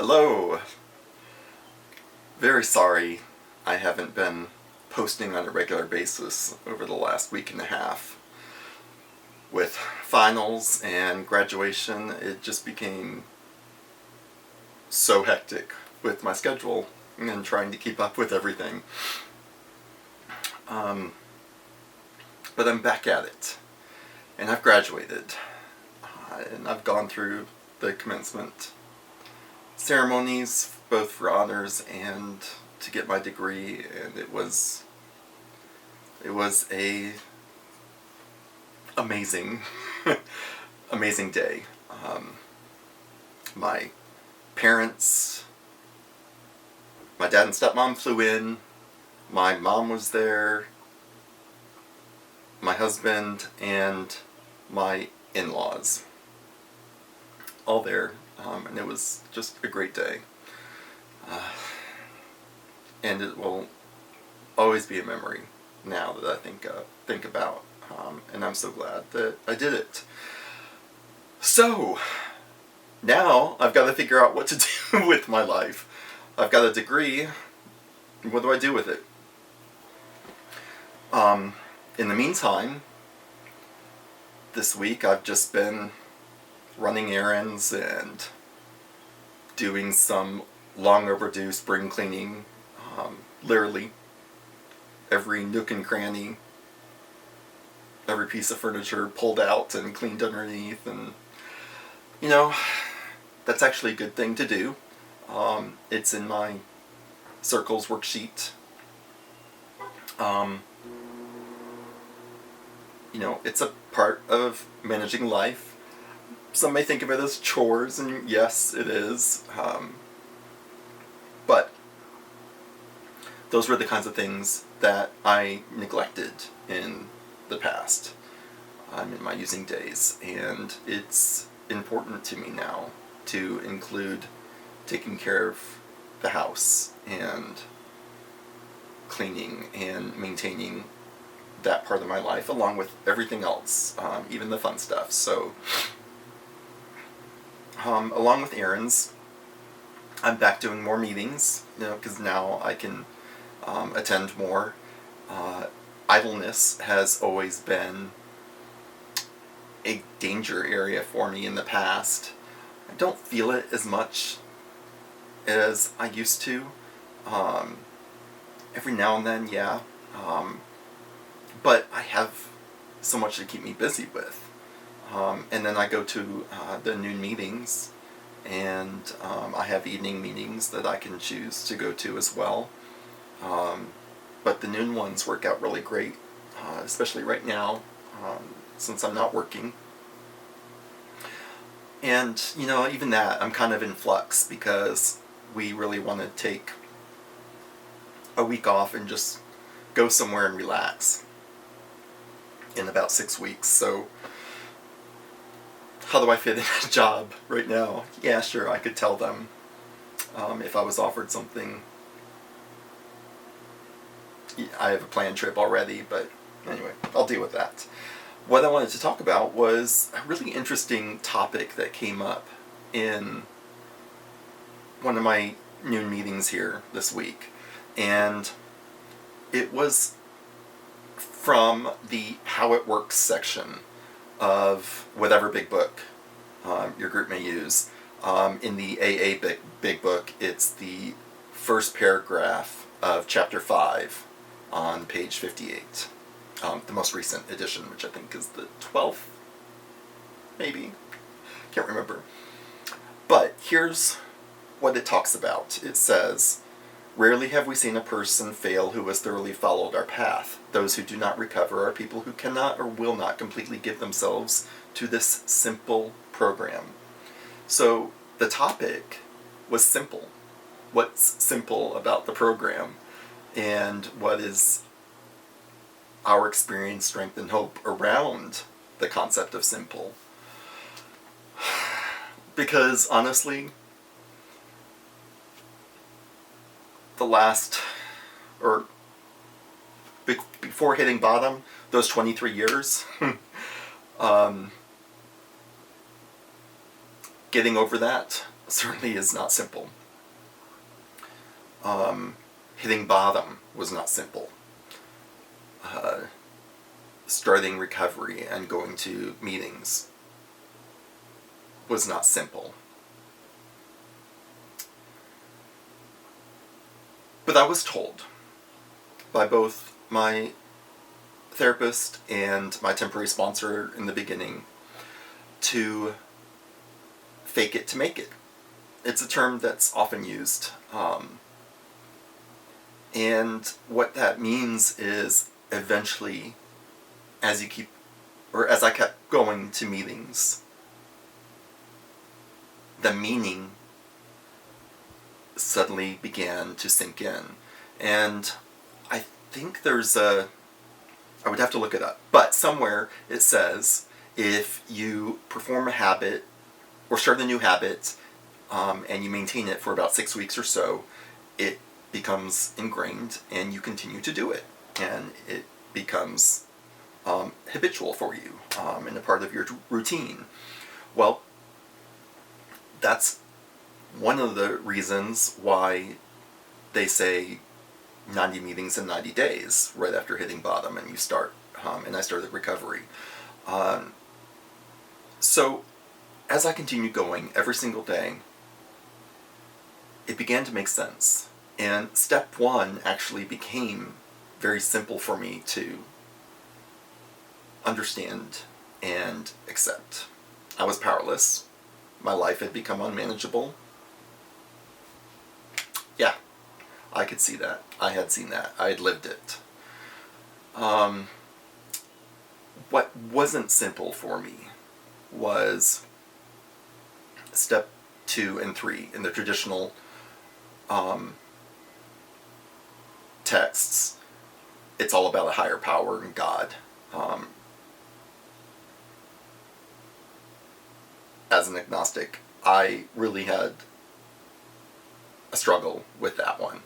Hello! Very sorry I haven't been posting on a regular basis over the last week and a half. With finals and graduation, it just became so hectic with my schedule and trying to keep up with everything. But I'm back at it, and I've graduated, and I've gone through the commencement ceremonies, both for honors and to get my degree, and it was a amazing amazing day. My parents, my dad and stepmom flew in, my mom was there, my husband, and my in-laws all there, and it was just a great day. And it will always be a memory now that I think about, and I'm so glad that I did it. So now I've got to figure out what to do with my life. I've got a degree. What do I do with it? In the meantime, this week I've just been running errands and doing some long overdue spring cleaning. Literally every nook and cranny, every piece of furniture pulled out and cleaned underneath, and that's actually a good thing to do. It's in my circles worksheet. It's a part of managing life. Some may think of it as chores, and yes, it is. But those were the kinds of things that I neglected in the past, in my using days, and it's important to me now to include taking care of the house and cleaning and maintaining that part of my life, along with everything else, even the fun stuff. So, along with errands, I'm back doing more meetings, because now I can attend more. Idleness has always been a danger area for me in the past. I don't feel it as much as I used to. Every now and then, yeah. But I have so much to keep me busy with. And then I go to the noon meetings, and I have evening meetings that I can choose to go to as well. But the noon ones work out really great, especially right now, since I'm not working. And, even that, I'm kind of in flux, because we really want to take a week off and just go somewhere and relax in about 6 weeks. So how do I fit in a job right now? Yeah, sure, I could tell them if I was offered something. I have a planned trip already, but anyway, I'll deal with that. What I wanted to talk about was a really interesting topic that came up in one of my noon meetings here this week. And it was from the How It Works section of whatever big book your group may use. In the AA big book, it's the first paragraph of chapter 5 on page 58. The most recent edition, which I think is the 12th, maybe. Can't remember. But here's what it talks about. It says, "Rarely have we seen a person fail who has thoroughly followed our path. Those who do not recover are people who cannot or will not completely give themselves to this simple program." So the topic was simple. What's simple about the program? And what is our experience, strength, and hope around the concept of simple? Because honestly, the last, or before hitting bottom, those 23 years, getting over that, certainly is not simple. Hitting bottom was not simple. Starting recovery and going to meetings was not simple. But I was told by both my therapist and my temporary sponsor in the beginning to fake it to make it. It's a term that's often used. And what that means is eventually, as I kept going to meetings, the meaning suddenly began to sink in. And I think I would have to look it up, but somewhere it says if you perform a habit or start a new habit and you maintain it for about 6 weeks or so, it becomes ingrained and you continue to do it. And it becomes habitual for you and a part of your routine. Well, that's one of the reasons why they say 90 meetings in 90 days right after hitting bottom and you start, and I started recovery. So as I continued going every single day, it began to make sense. And step one actually became very simple for me to understand and accept. I was powerless. My life had become unmanageable. Yeah, I could see that. I had seen that. I had lived it. What wasn't simple for me was step 2 and 3 in the traditional texts. It's all about a higher power and God. As an agnostic, I really had a struggle with that one.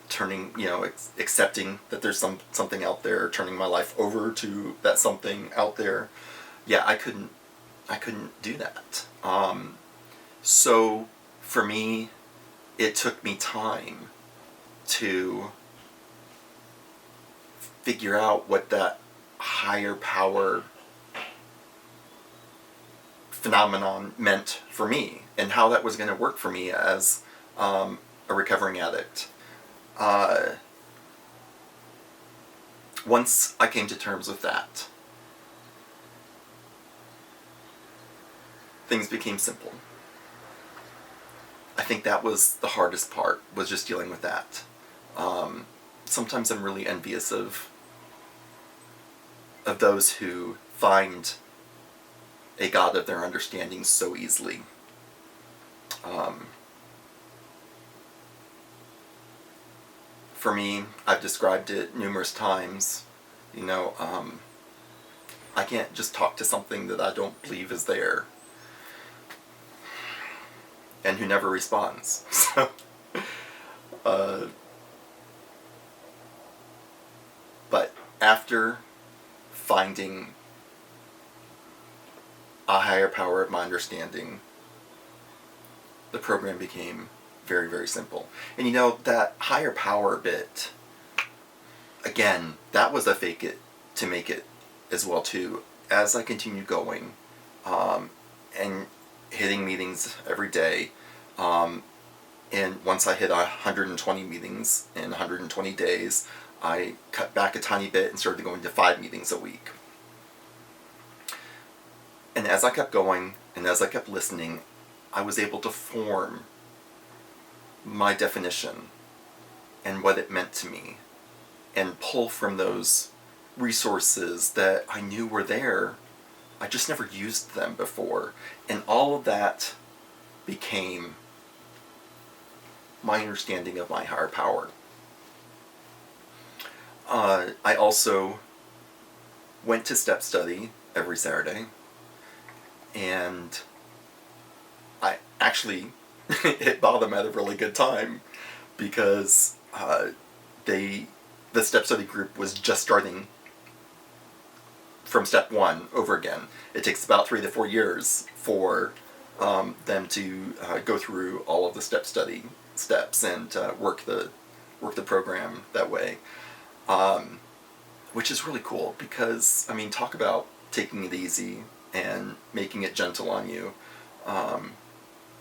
Turning, accepting that there's something out there, turning my life over to that something out there. Yeah, I couldn't do that. So for me, it took me time to figure out what that higher power phenomenon meant for me and how that was going to work for me as a recovering addict. Once I came to terms with that, things became simple. I think that was the hardest part, was just dealing with that. Sometimes I'm really envious of those who find a God of their understanding so easily. For me, I've described it numerous times. I can't just talk to something that I don't believe is there and who never responds. So, but after finding a higher power of my understanding, the program became very, very simple. And that higher power bit, again, that was a fake it to make it as well too. As I continued going and hitting meetings every day, and once I hit 120 meetings in 120 days, I cut back a tiny bit and started going to 5 meetings a week. And as I kept going and as I kept listening, I was able to form my definition and what it meant to me and pull from those resources that I knew were there. I just never used them before. And all of that became my understanding of my higher power. I also went to step study every Saturday, and I actually hit bottom at a really good time because the step study group was just starting from step 1 over again. It takes about 3 to 4 years for them to go through all of the study steps and work the program that way, which is really cool because, I mean, talk about taking it easy and making it gentle on you.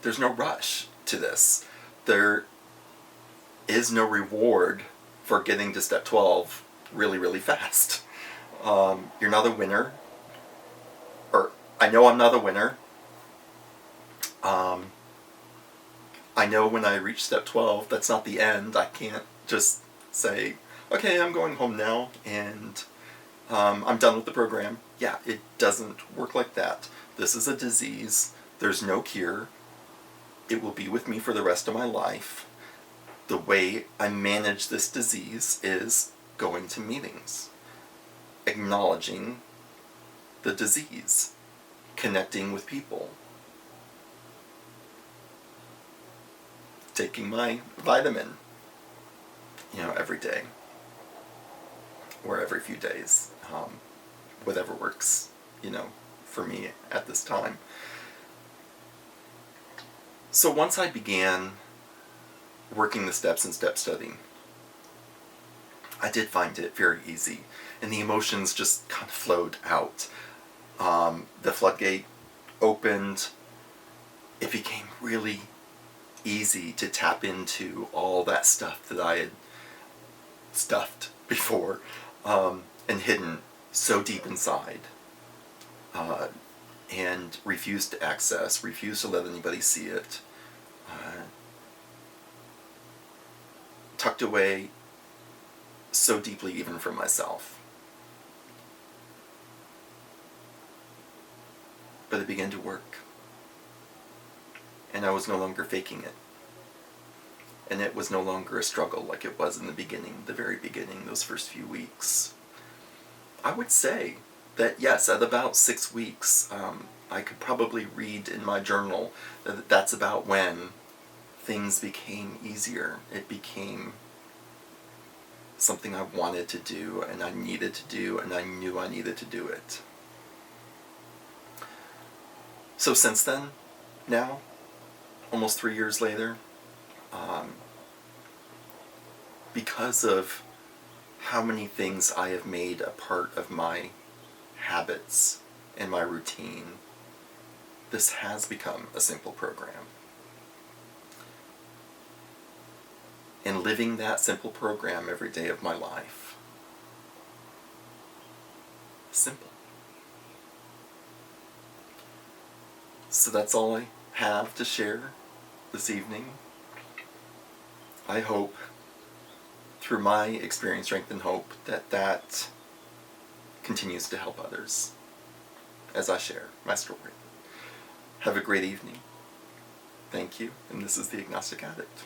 There's no rush to this. There is no reward for getting to step 12 really, really fast. You're not a winner, or I know I'm not a winner. I know when I reach step 12, that's not the end. I can't just say, okay, I'm going home now, and I'm done with the program. Yeah, it doesn't work like that. This is a disease. There's no cure. It will be with me for the rest of my life. The way I manage this disease is going to meetings, acknowledging the disease, connecting with people, taking my vitamin, every day or every few days, whatever works, for me at this time. So once I began working the steps in step study, I did find it very easy, and the emotions just kind of flowed out. The floodgate opened. It became really easy to tap into all that stuff that I had stuffed before and hidden so deep inside, and refused to access, refused to let anybody see it, tucked away so deeply even from myself. But it began to work, and I was no longer faking it, and it was no longer a struggle like it was in the beginning, the very beginning, those first few weeks. I would say that yes, at about 6 weeks, I could probably read in my journal that that's about when things became easier. It became something I wanted to do, and I needed to do, and I knew I needed to do it. So since then, now, almost 3 years later, because of how many things I have made a part of my habits and my routine, this has become a simple program. And living that simple program every day of my life. Simple. So that's all I have to share this evening. I hope, through my experience, strength, and hope, that continues to help others as I share my story. Have a great evening. Thank you, and this is the Agnostic Addict.